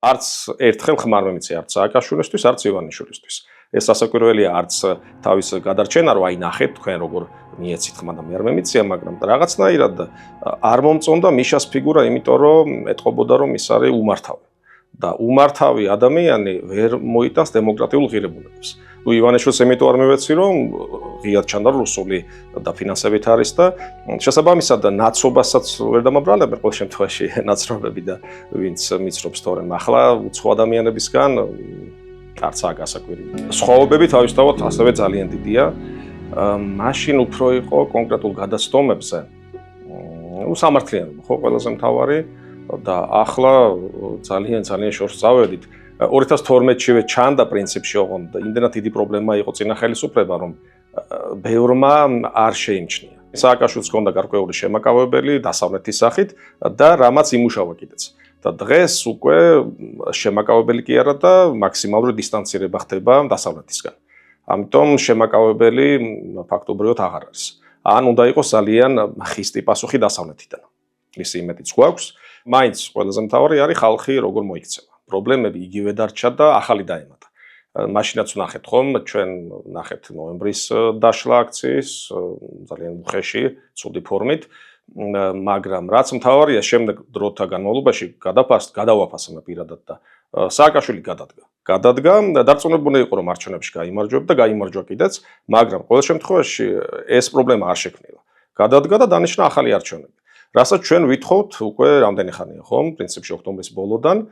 არც ერთხელ ხმარ მომიცია არც სააკაშვილისთვის, არც ივანიშვილისთვის. ეს სასაკვირველია არც თავის გადარჩენა, რომ აი ნახეთ თქვენ როგორ მიეცით ხმა და მე არ მომიცია, მაგრამ რაღაცნაირად არ მომწონდა მიშას ფიგურა, იმიტომ რომ ეტყობოდა რომ ის არის უმართავი. და უმართავი ადამიანი ვერ მოიტანს დემოკრატიულ ღირებულებებს. ნუ ივანიშვილს იმიტომ არ მივეცი, რომ ღიად ჩანდა რუსული და ფინანსებით არის და შესაბამისად ნაცობასაც ვერ დამაბრალებენ ყოველ შემთხვევაში ნაცნობები და ვინც მიცრობს თორემ ახლა უცხო ადამიანებისგან არც აგასაკვირი. სხვაობები თავისთავად ასევე ძალიან დიდია. მაშინ უფრო იყო კონკრეტულ გადაცდომებზე. სამართლიანობა ხო ყველაზე მთავარი და ახლა ძალიან შორს წავედით. 2012-შივე ჩანდა პრინციპში ოღონდ იმდენად დიდი პრობლემა იყო წინა ხელისუფლება, რომ ბევრმა არ შეიმჩნია. სააკაშვილს ჰქონდა გარკვეული შემაკავებელი დასავლეთის სახით და რამაც იმუშავა კიდეც. და დღეს უკვე შემაკავებელი კი არა და მაქსიმალური დისტანცირება ხდება დასავლეთისგან. ამიტომ შემაკავებელი ფაქტობრივად აღარ არის. ან უნდა იყოს ძალიან ხისტი პასუხი დასავლეთიდან. ისი იმედიც გვაქვს. მაინც ყველაზე მთავარი არის ხალხი როგორ მოიქცევა. პრობლემები იგივე დარჩა და ახალი დაემატა. მაშინაც ვნახეთ ხომ, ჩვენ ვნახეთ ნოემბრის დაშლა აქციის, ძალიან უხეში, ცუდი ფორმით, მაგრამ რაც მთავარია, შემდეგ დროთა განმავლობაში გადავაფასებმა პირადად და სააკაშვილი გადადგა, დარწმუნებული იყო რომ არჩევნებში გაიმარჯვება და გაიმარჯვა კიდეც, მაგრამ ყოველ შემთხვევაში ეს პრობლემა არ შექმნილა. გადადგა და დანიშნა ახალი არჩევნები. რასაც ჩვენ ვითხოვთ უკვე რამდენი ხანია ხომ, პრინციპში ოქტომბრის ბოლოდან.